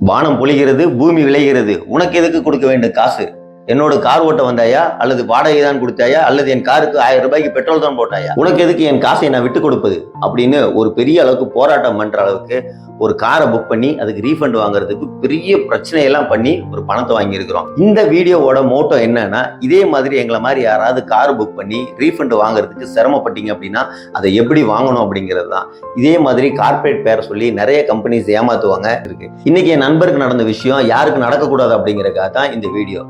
வானம் பொழிகிறது, பூமி விளைகிறது, உனக்கு எதுக்கு கொடுக்க வேண்டும் காசு? என்னோட கார் ஓட்ட வந்தாயா, அல்லது வாடகை தான் கொடுத்தாயா, அல்லது என் காருக்கு 1000 ரூபாய்க்கு பெட்ரோல் தான் போட்டாயா? உனக்கு எதுக்கு என் காசை நான் விட்டு கொடுப்பது அப்படின்னு ஒரு பெரிய அளவுக்கு போராட்டம் பண்ற அளவுக்கு ஒரு காரை புக் பண்ணி அதுக்கு ரீஃபண்ட் வாங்குறதுக்கு பெரிய பிரச்சனையெல்லாம் பண்ணி ஒரு பணத்தை வாங்கியிருக்கிறோம். இந்த வீடியோவோட மோட்டோ என்னன்னா, இதே மாதிரி எங்களை மாதிரி யாராவது கார் புக் பண்ணி ரீஃபண்ட் வாங்குறதுக்கு சிரமப்பட்டீங்க அப்படின்னா அதை எப்படி வாங்கணும் அப்படிங்கிறது தான். இதே மாதிரி கார்பரேட் பேரை சொல்லி நிறைய கம்பெனிஸ் ஏமாத்துவாங்க இருக்கு. இன்னைக்கு என் நண்பருக்கு நடந்த விஷயம் யாருக்கு நடக்கக்கூடாது அப்படிங்கிறதுக்காக தான் இந்த வீடியோ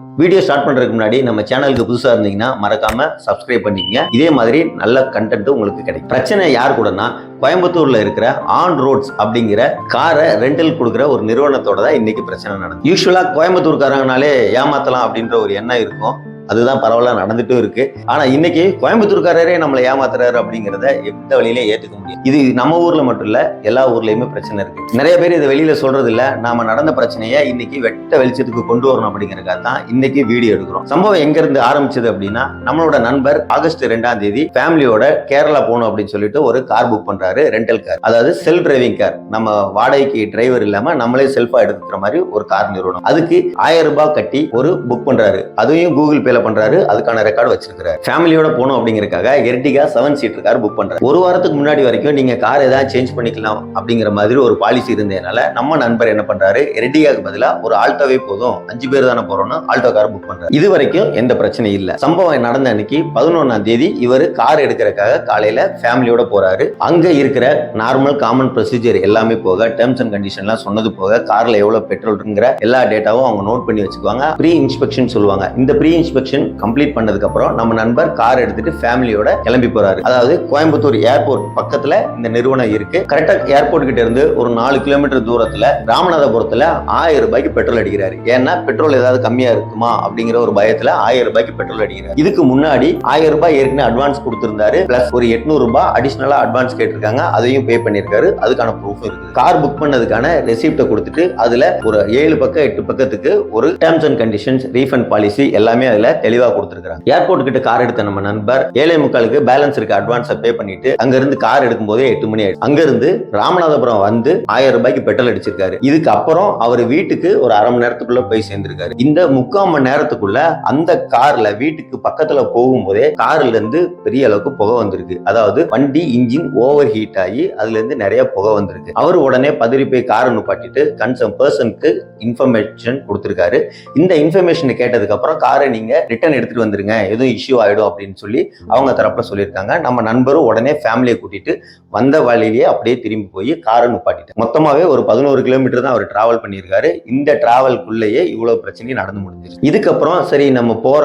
ஸ்டார்ட் பண்றதுக்கு முன்னாடி நம்ம சேனலுக்கு புதுசா இருந்தீங்கன்னா மறக்காம சப்ஸ்கிரைப் பண்ணிக்கங்க. இதே மாதிரி நல்ல கண்டென்ட் உங்களுக்கு கிடைக்கும். பிரச்சனை யார் கூடனா, கோயம்புத்தூர்ல இருக்கிற ஆன் ரோட்ஸ் அப்படிங்கிற காரை ரெண்டல் கொடுக்குற ஒரு நிறுவனத்தோட தான் இன்னைக்கு பிரச்சனை நடந்தது. யூஸ்வலா கோயம்புத்தூர்காரங்கனாலே ஏமாத்தலாம் அப்படின்ற ஒரு எண்ணம் இருக்கும். அதுதான் பரவாயில்ல நடந்துட்டும் இருக்கு. ஆனா இன்னைக்கு கோயம்புத்தூர்காரரே நம்மளை ஏமாத்துறாரு அப்படிங்கிறத எந்த வழியிலே ஏத்துக்க முடியும். இது நம்ம ஊர்ல மட்டும் இல்ல, எல்லா ஊர்லயுமே பிரச்சனை இருக்கு. நிறைய பேர் இதை வெளியில சொல்றது இல்ல. நாம நடந்த பிரச்சனையை இன்னைக்கு வெட்ட வெளிச்சத்துக்கு கொண்டு வரணும் அப்படிங்கிறதுக்காக தான் இன்னைக்கு வீடியோ எடுக்கிறோம். சம்பவம் எங்க இருந்து ஆரம்பிச்சது அப்படின்னா, நம்மளோட நண்பர் ஆகஸ்ட் 2ஆம் தேதி ஃபேமிலியோட கேரளா போகணும் அப்படின்னு சொல்லிட்டு ஒரு கார் புக் பண்றாரு, ரெண்டல் கார். அதாவது செல்ஃப் டிரைவிங் கார். நம்ம வாடகைக்கு டிரைவர் இல்லாம நம்மளே செல்ஃபா எடுத்துக்கிற மாதிரி ஒரு கார் நிறுவனம். அதுக்கு 1000 ரூபாய் கட்டி ஒரு புக் பண்றாரு. அதையும் கூகுள் பேல பண்றாரு. அதுக்கான ரெக்கார்டு வச்சிருக்காரு. ஃபேமிலியோட போகணும் அப்படிங்கறதுக்காக எர்டிகா 7 சீட்டர் கார் புக் பண்றாரு. ஒரு வாரத்துக்கு முன்னாடி வரைக்கும் நீங்க கார் ஏதாவது சேஞ்ச் பண்ணிக்கலாம் அப்படிங்கிற மாதிரி ஒரு பாலிசி இருந்ததுனால நம்ம நண்பர் என்ன பண்றாரு, எர்டிகாக்கு பதிலா ஒரு ஆல்டோவே போதும், 5 பேர் தானே போறோம்னு ஆல்டோ கார் புக் பண்றாரு. இது வரைக்கும் எந்த பிரச்சனையும் இல்ல. சம்பவம் நடந்த அன்னைக்கு 11ஆம் தேதி இவர் கார் எடுக்கிறதுக்காக காலையில ஃபேமிலியோட போறாரு. அங்க இருக்கிற நார்மல் காமன் ப்ரொசீஜர் எல்லாமே போக, டெர்ம்ஸ் அண்ட் கண்டிஷன்லாம் சொன்னது போக, கார்ல எவ்வளவு பெட்ரோல்ங்கிற எல்லா டேட்டாவும் அவங்க நோட் பண்ணி வச்சுக்குவாங்க. ப்ரீ இன்ஸ்பெக்ஷன் சொல்லுவாங்க. இந்த ப்ரீ இன்ஸ்பெக்ஷன் கம்ப்ளீட் பண்ணதுக்கு அப்புறம் நம்ம நண்பர் கார் எடுத்துட்டு ஃபேமிலியோட கிளம்பி போறாரு. அதாவது கோயம்புத்தூர் ஏர்போர்ட் பக்கத்துல இந்த நிறுவனம் இருக்கு. கரெக்டா ஏர்போர்ட் கிட்ட இருந்து ஒரு 4 கிலோமீட்டர் தூரத்துல ராமநாதபுரத்துல 1000 ரூபாய்க்கு பெட்ரோல் அடிக்கிறாரு. ஏன்னா பெட்ரோல் ஏதாவது கம்மியா இருக்குமா அப்படிங்கிற ஒரு பயத்துல 1000 ரூபாய்க்கு பெட்ரோல் அடிக்கிறாரு. இதுக்கு முன்னாடி 1000 ரூபாய் ஏற்கனவே அட்வான்ஸ் கொடுத்திருந்தாரு. பிளஸ் ஒரு 800 ரூபாய் அடிஷனலா அட்வான்ஸ் கேட்டிருக்காங்க. அதையும் பே பண்ணிருக்காரு. அதுக்கான ப்ரூஃப் இருக்கு. கார் புக் பண்ணதுக்கான ரெசிப்ட கொடுத்துட்டு அதுல ஒரு 7 பக்கம் 8 பக்கத்துக்கு ஒரு terms and conditions, refund policy எல்லாமே அதுல தெளிவா கொடுத்திருக்காங்க. ஏர்போர்ட் கிட்ட கார் எடுத்த நம்ம நண்பர் 7:45க்கு பேலன்ஸ் இருக்க அட்வான்ஸை பே பண்ணிட்டு அங்க இருந்து கார் எடுக்கும் போதே 8 மணி ஆயிடுச்சு. அங்க இருந்து ராமநாதபுரம் வந்து 1000 ரூபாய்க்கு பெட்ரோல் அடிச்சிருக்காரு. இதுக்கு அப்புறம் அவர் வீட்டுக்கு ஒரு அரை மணி நேரத்துக்குள்ள போய் சேர்ந்திருக்காரு. இந்த 3/4 மணி நேரத்துக்குள்ள அந்த கார்ல வீட்டுக்கு பக்கத்துல போகும்போதே கார்ல இருந்து பெரிய அளவுக்கு புகை வந்திருக்கு. அதாவது வண்டி இன்ஜின் ஓவர் ஹீட் ஆகி அதுல இருந்து நிறைய புகை வந்திருக்கு. அவர் உடனே பதறி போய் காரை நிப்பாட்டிட்டு கன்சர்ன் பர்சனுக்கு இன்ஃபர்மேஷன் கொடுத்திருக்காரு. இந்த இன்ஃபர்மேஷன் கேட்டதுக்கு அப்புறம் காரை நீங்க ரிட்டர்ன் எடுத்துட்டு வந்துருங்க, எதுவும் இஷ்யூ ஆயிடும் அப்படின்னு சொல்லி அவங்க தரப்புல சொல்லியிருக்காங்க. நம்ம நண்பரும் உடனே ஃபேமிலியை கூட்டிட்டு வந்த வழியிலேயே அப்படியே திரும்பி போய் காரை நிப்பாட்டிட்டு மொத்தமாவே ஒரு 11 கிலோமீட்டர் தான் அவர் டிராவல் பண்ணியிருக்காரு. இந்த டிராவல்குள்ளேயே இவ்வளவு பிரச்சனை நடந்து முடிஞ்சிருக்கு. இதுக்கப்புறம் சரி நம்ம போற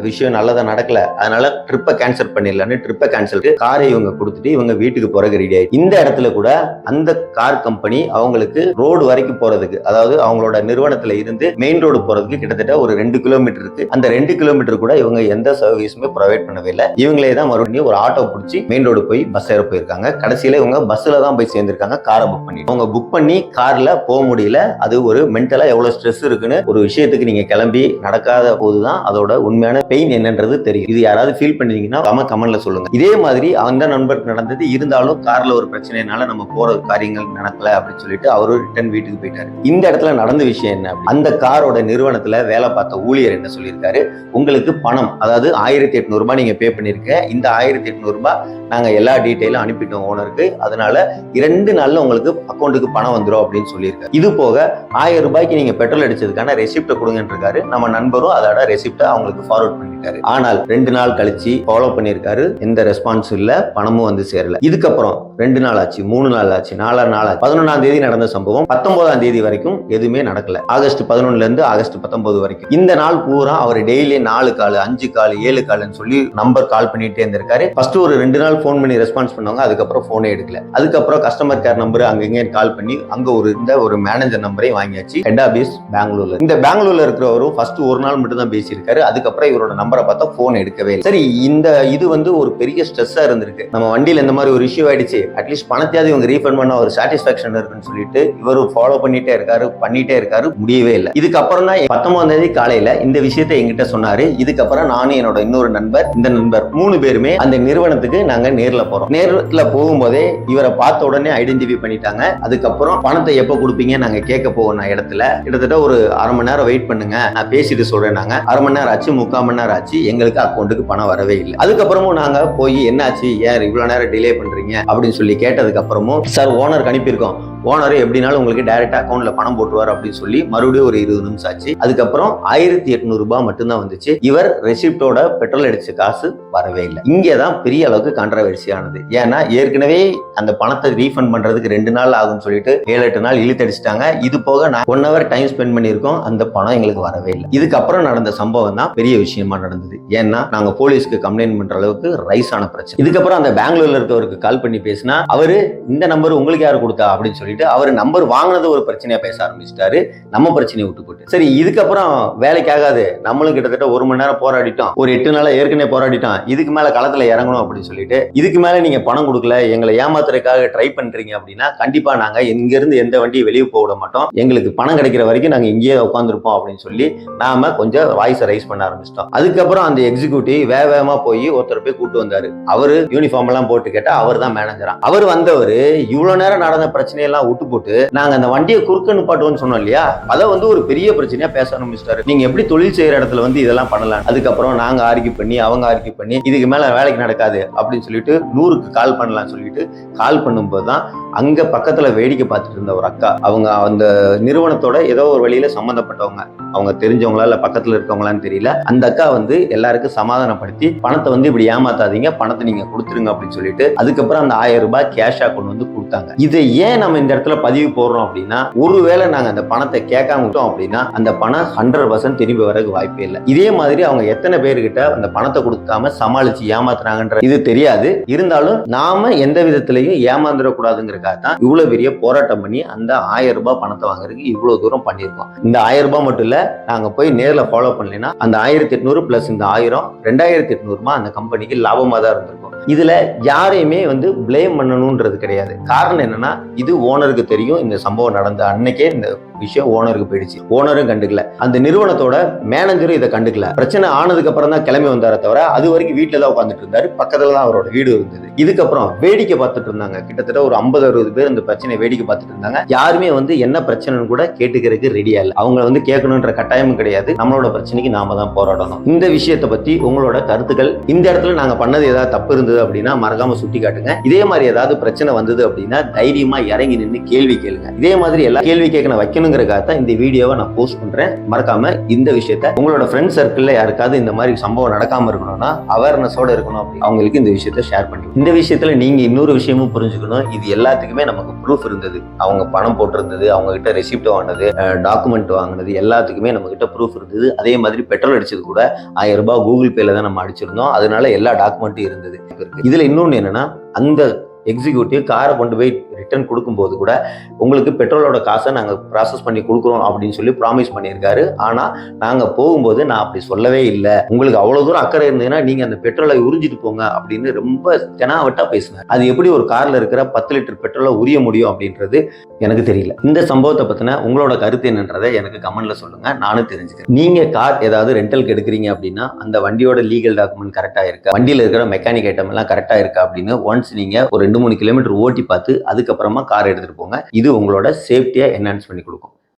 விஷயம் நல்லதா நடக்கல, அதனால ட்ரிப்பை கேன்சல் பண்ணிடலான்னு ட்ரிப்பை கேன்சல் காரை இவங்க கொடுத்துட்டு இவங்க வீட்டுக்கு போறதுக்கு ரெடி ஆயிடுச்சு. இந்த இடத்துல கூட அந்த கார் கம்பெனி அவங்களுக்கு ரோடு வரைக்கும் போறதுக்கு, அதாவது அவங்களோட நிறுவனத்துல இருந்து மெயின் ரோடு போறதுக்கு கிட்டத்தட்ட ஒரு 2 கிலோமீட்டர் இருக்கு. அந்த 2 கிலோமீட்டர் கூட இவங்க எந்த சர்வீஸுமே ப்ரொவைட் பண்ணவே இல்லை. இவங்களே தான் மறுபடியும் ஒரு ஆட்டோ பிடிச்சி மெயின் ரோடு போய் பஸ் ஏற போயிருக்காங்க. கடைசியில இவங்க பஸ்ல தான் போய் சேர்ந்திருக்காங்க. காரை புக் பண்ணி அவங்க புக் பண்ணி கார்ல போக முடியல. அது ஒரு மென்டலா எவ்வளவு ஸ்ட்ரெஸ் இருக்குன்னு ஒரு விஷயத்துக்கு நீங்க கிளம்பி நடக்காத போதுதான் அதோட உண்மையான பெயின் என்னன்றது தெரியும். இது யாராவது ஃபீல் பண்ணீங்கன்னா கமெண்ட்ல சொல்லுங்க. இதே மாதிரி அந்த நண்பருக்கு நடந்தது. இருந்தாலும் கார்ல ஒரு பிரச்சனைனால நம்ம போற காரியங்கள் நடக்கல அப்படின்னு சொல்லிட்டு அவரு ரிட்டர்ன் வீட்டுக்கு போயிட்டாரு. இந்த இடத்துல நடந்த விஷயம் என்ன, அந்த காரோட நிறுவனத்துல வேலை பார்த்த ஊழியர் என்ன சொல்லியிருக்காரு, உங்களுக்கு பணம் அதாவது 1800 ரூபாய் நீங்க பே பண்ணிருக்க. இந்த 1800 ரூபாய் நாங்க எல்லா டீடைலும் அனுப்பிட்டோம் ஓனருக்கு. அதனால 2 நாள்ல உங்களுக்கு அக்கௌண்ட்டுக்கு பணம் வந்துடும் அப்படின்னு சொல்லியிருக்காரு. இது போக 1000 ரூபாய்க்கு நீங்க பெட்ரோல் அடிச்சதுக்கான ரெசிப்ட கொடுங்கன்னு இருக்காரு. நம்ம நண்பரும் அதோட ரெசிப்ட அவங்களுக்கு ஃபார்வர்ட் பண்ணிட்டாரு. ஆனால் 2 நாள் கழிச்சு ஃபாலோ பண்ணிருக்காரு. எந்த ரெஸ்பான்ஸ் இல்ல, பணமும் வந்து சேரல. இதுக்கப்புறம் 2 நாள் ஆச்சு, 3 நாள் ஆச்சு, 4 நாள் ஆச்சு. 11ஆம் தேதி நடந்த சம்பவம் 19ஆம் தேதி வரைக்கும் எதுவுமே நடக்கல. ஆகஸ்ட் 11 இருந்து ஆகஸ்ட் 19 வரைக்கும் இந்த நாள் பூரா அவர் டெய்லி 4 கால் 5 கால் 7 கால்னு சொல்லி நம்பர் கால் பண்ணிட்டே இருந்திருக்காரு. ஃபர்ஸ்ட் ஒரு 2 நாள் போன் பண்ணி ரெஸ்பான்ஸ் பண்ணாங்க. அதுக்கப்புறம் போனே எடுக்கல. அதுக்கப்புறம் கஸ்டமர் கேர் நம்பர் அங்கங்க கால் பண்ணி அங்க ஒரு மேனேஜர் நம்பரை வாங்கியாச்சு. ஹெட் ஆபீஸ் பெங்களூர்ல. இந்த பெங்களூர்ல இருக்கிறவரும் ஃபர்ஸ்ட் ஒரு நாள் மட்டும் தான் பேசியிருக்காரு. அதுக்கப்புறம் இவரோட நம்பரை பார்த்தா போன் எடுக்கவே இல்லை. சரி, இது ஒரு பெரிய ஸ்ட்ரெஸ்ஸா இருந்திருக்கு. நம்ம வண்டியில இந்த மாதிரி ஒரு இஷ்யூ ஆயிடுச்சு, அட்லீஸ்ட் பணத்தையாவது இவங்க ரீஃபண்ட் பண்ண ஒரு சாட்டிஸ்பாக்சன் இருக்குன்னு சொல்லிட்டு இவரு ஃபாலோ பண்ணிட்டே இருக்காரு. முடியவே இல்லை. இதுக்கப்புறம் தான் 19ஆம் தேதி காலையில இந்த விஷயத்தை எங்கிட்ட சொன்னாரு. போனாரு. இதுக்கப்புறம் நானும் என்னோட இன்னொரு நண்பர், இந்த நண்பர் 3 பேருமே அந்த நிறுவனத்துக்கு நாங்க நேர்ல போறோம். நேர்ல போகும்போதே இவரை பார்த்த உடனே ஐடென்டிஃபை பண்ணிட்டாங்க. அதுக்கப்புறம் பணத்தை எப்ப கொடுப்பீங்க நாங்க கேட்க போவோம் இடத்துல. கிட்டத்தட்ட ஒரு அரை மணி நேரம் வெயிட் பண்ணுங்க, நான் பேசிட்டு சொல்றேன். நாங்க அரை மணி நேரம் ஆச்சு, 3/4 மணி நேரம் ஆச்சு, எங்களுக்கு அக்கௌண்ட்டுக்கு பணம் வரவே இல்லை. அதுக்கப்புறமும் நாங்க போய் என்னாச்சு, ஏன் இவ்வளவு நேரம் டிலே பண்றீங்க அப்படின்னு சொல்லி கேட்டதுக்கு அப்புறமும், சார் ஓனருக்கு அனுப்பியிருக்கோம், ஓனர் எப்படினாலும் உங்களுக்கு டைரக்டா அக்கௌண்ட்ல பணம் போட்டுருவார் அப்படின்னு சொல்லி மறுபடியும் ஒரு 20 நிமிஷம் ஆச்சு. அதுக்கப்புறம் 1800 ரூபாய் மட்டும்தான் வந்துச்சு. இவர் ரெசிப்டோட பெட்ரோல் அடிச்ச காசு வரவே இல்லை. இங்கதான் பெரிய அளவுக்கு கான்ட்ரவர்சி ஆனது. ஏன்னா ஏற்கனவே அந்த பணத்தை ரீஃபண்ட் பண்றதுக்கு 2 நாள் ஆகும்னு சொல்லிட்டு 7-8 நாள் இழுத்தடிச்சிட்டாங்க. இது போக நான் 1 hour டைம் ஸ்பெண்ட் பண்ணியிருக்கோம், அந்த பணம் எங்களுக்கு வரவே இல்லை. இதுக்கப்புறம் நடந்த சம்பவம் தான் பெரிய விஷயமா நடந்தது. ஏன்னா நாங்க போலீஸ்க்கு கம்ப்ளைண்ட் பண்ற அளவுக்கு ரைஸ் ஆன பிரச்சனை. இதுக்கப்புறம் அந்த பெங்களூர்ல இருக்கவருக்கு கால் பண்ணி பேசினா, அவரு இந்த நம்பர் உங்களுக்கு யாரு கொடுத்தா அப்படின்னு சொல்லி அவர் நம்பர் வாங்கினது ஒரு பிரச்சனையா பேச ஆரம்பிச்சிட்டாரு. நம்ம பிரச்சனையை விட்டு போட்டு சரி, இதுக்கப்புறம் வேலைக்கு ஆகாது, நம்மளும் கிட்டத்தட்ட 1 மணி நேரம் போராடிட்டோம், ஒரு 8 நாளா ஏற்கனவே போராடிட்டோம், இதுக்கு மேல களத்துல இறங்கணும் அப்படின்னு சொல்லிட்டு, இதுக்கு மேல நீங்க பணம் கொடுக்கல, எங்களை ஏமாத்துறதுக்காக ட்ரை பண்றீங்க அப்படின்னா கண்டிப்பா நாங்க இங்க இருந்து எந்த வண்டியும் வெளியே போக விட மாட்டோம், எங்களுக்கு பணம் கிடைக்கிற வரைக்கும் நாங்க இங்கேயே உட்காந்துருப்போம் அப்படின்னு சொல்லி நாம கொஞ்சம் வாய்ஸ் ரைஸ் பண்ண ஆரம்பிச்சிட்டோம். அதுக்கப்புறம் அந்த எக்ஸிக்யூட்டிவ் வேகமா போய் ஒருத்தர் போய் கூட்டு வந்தாரு. அவரு யூனிஃபார்ம் எல்லாம் போட்டு கேட்டா அவர் தான் மேனேஜரா. அவர் வந்தவர் இவ்வளவு நேரம் நடந்த பிரச்சனையெல்லாம் விட்டு போட்டு நாங்க அந்த வண்டியை குறுக்க நிப்பாட்டுவோம்னு சொன்னோம் இல்லையா, அதை ஒரு பெரிய பிரச்சனையா பேச ஆரம்பிச்சிட்டாரு. நீங்க எப்படி தொழில் செய்யற இடத்துல இதெல்லாம் பண்ணலாம். அதுக்கப்புறம் நாங்க ஆர்கியூ பண்ணி அவங்க ஆர்கியூ பண்ணி இதுக்கு மேல வேலைக்கு நடக்காது அப்படின்னு சொல்லிட்டு 100க்கு கால் பண்ணலாம் சொல்லிட்டு கால் பண்ணும்போது தான் அங்க பக்கத்துல வேடிக்கை பார்த்துட்டு இருந்த ஒரு அக்கா, அவங்க அந்த நிறுவனத்தோட ஏதோ ஒரு வழியில சம்பந்தப்பட்டவங்க, அவங்க தெரிஞ்சவங்களா இல்ல பக்கத்துல இருக்கவங்களான்னு தெரியல, அந்த அக்கா எல்லாருக்கும் சமாதானப்படுத்தி பணத்தை இப்படி ஏமாத்தாதீங்க, பணத்தை நீங்க கொடுத்துருங்க அப்படின்னு சொல்லிட்டு அதுக்கப்புறம் அந்த 1000 ரூபாய் கேஷா கொண்டு கொடுத்தாங்க. இதை ஏன் நம்ம இந்த இடத்துல பதிவு போடுறோம் அப்படின்னா, ஒருவேளை நாங்க அந்த பணத்தை கேட்காம விட்டோம் அப்படின்னா அந்த பணம் 100% திரும்பி வரதுக்கு வாய்ப்பே இல்லை. இதே மாதிரி அவங்க எத்தனை பேர்கிட்ட அந்த பணத்தை கொடுக்காம சமாளிச்சு ஏமாத்துறாங்கன்ற இது தெரியாது. இருந்தாலும் நாம எந்த விதத்திலையும் ஏமாந்துடக்கூடாதுங்கிறதுக்காக தான் இவ்வளவு பெரிய போராட்டம் பண்ணி அந்த 1000 ரூபாய் பணத்தை வாங்குறதுக்கு இவ்வளவு தூரம் பண்ணியிருக்கோம். இந்த 1000 ரூபாய் மட்டும் இல்ல, நாங்க போய் நேர்ல ஃபாலோ பண்ணலைன்னா அந்த 1800 பிளஸ் இந்த 1000 2800 ரூபாய் அந்த கம்பெனிக்கு லாபமா தான் இருந்திருக்கும். இதுல யாரையுமே பிளேம் பண்ணணும்ன்றது கிடையாது. காரணம் என்னன்னா, இது ஓனருக்கு தெரியும். இந்த சம்பவம் நடந்த அன்னைக்கே இந்த விஷயம் ஓனருக்கு போயிடுச்சு. ஓனரும் கண்டுக்கல, அந்த நிறுவனத்தோட மேனேஜரும் இதை கண்டுக்கல. பிரச்சனை ஆனதுக்கு அப்புறம் தான் கிளம்பி வந்தார தவிர அது வரைக்கும் வீட்டுல தான் உட்காந்துட்டு இருந்தாரு. பக்கத்துல தான் அவரோட வீடு இருந்தது. இதுக்கப்புறம் வேடிக்கை பார்த்துட்டு இருந்தாங்க. கிட்டத்தட்ட ஒரு 50-60 பேர் இந்த பிரச்சனை வேடிக்கை பார்த்துட்டு இருந்தாங்க. யாருமே என்ன பிரச்சனைன்னு கூட கேட்டுக்கிறதுக்கு ரெடியா இல்லை. அவங்க கேட்கணுன்ற கட்டாயமும் கிடையாது. நம்மளோட பிரச்சனைக்கு நாம தான் போராடணும். இந்த விஷயத்தை பத்தி உங்களோட கருத்துக்கள், இந்த இடத்துல நாங்க பண்ணது ஏதாவது தப்பு இருந்தது அப்படின்னா மறக்காம சுட்டி காட்டுங்க. இதே மாதிரி ஏதாவது பிரச்சனை வந்தது அப்படின்னா தைரியமா இறங்கி நின்று கேள்வி கேளுங்க. இதே மாதிரி எல்லா கேள்வி கேட்க வைக்கணும் இந்த வீடியோவை நான் போஸ்ட் பண்றேன். மறக்காம இந்த விஷயத்தை உங்களோட ஃப்ரெண்ட் சர்க்கிள்ல யாருக்காவது இந்த மாதிரி சம்பவம் நடக்காம இருக்கணும்னா அவேர்னஸோட இருக்கணும், அவங்களுக்கு இந்த விஷயத்தை ஷேர் பண்ணி. இந்த விஷயத்துல நீங்க இன்னொரு விஷயமும் புரிஞ்சுக்கணும். இது எல்லாத்துக்குமே நமக்கு ப்ரூஃப் இருந்தது. அவங்க பணம் போட்டிருந்தது, அவங்க கிட்ட ரெசிப்ட் வாங்கினது, டாக்குமெண்ட் வாங்கினது, எல்லாத்துக்குமே நம்ம கிட்ட ப்ரூஃப் இருந்தது. அதே மாதிரி பெட்ரோல் அடிச்சது கூட 1000 ரூபாய் கூகுள் பேல தான் நம்ம அடிச்சிருந்தோம். அதனால எல்லா டாக்குமெண்ட்டும் இருந்தது. இதுல இன்னொன்னு என்னன்னா, அந்த எக்ஸிக்யூட்டிவ் காரை கொண்டு போய் ரிட்டர்ன் கொடுக்கும்போது கூட உங்களுக்கு பெட்ரோலோட காசை நாங்கள் ப்ராசஸ் பண்ணி கொடுக்குறோம் அப்படின்னு சொல்லி ப்ராமிஸ் பண்ணியிருக்காரு. ஆனால் நாங்கள் போகும்போது நான் அப்படி சொல்லவே இல்லை, உங்களுக்கு அவ்வளோ தூரம் அக்கறை இருந்ததுன்னா நீங்கள் அந்த பெட்ரோலை உறிஞ்சிட்டு போங்க அப்படின்னு ரொம்ப தெனாவட்டா பேசினார். அது எப்படி ஒரு காரில் இருக்கிற 10 லிட்டர் பெட்ரோலை உரிய முடியும் அப்படின்றது எனக்கு தெரியல. இந்த சம்பவத்தை பற்றின உங்களோட கருத்து என்னன்றதை எனக்கு கமெண்ட்ல சொல்லுங்க, நானும் தெரிஞ்சுக்கிறேன். நீங்கள் கார் ஏதாவது ரெண்டலுக்கு எடுக்கிறீங்க அப்படின்னா அந்த வண்டியோட லீகல் டாக்குமெண்ட் கரெக்டாக இருக்கா, வண்டியில் இருக்கிற மெக்கானிக் ஐட்டம் எல்லாம் கரெக்டாக இருக்கா அப்படின்னு ஒன்ஸ் நீங்கள் ஒரு 2-3 கிலோமீட்டர் ஓட்டி பார்த்து அதுக்கப்புறமா கார் எடுத்துட்டு போங்க. இது உங்களோட சேஃப்டியா என்ஹான்ஸ் பண்ணி கொடுக்கும்.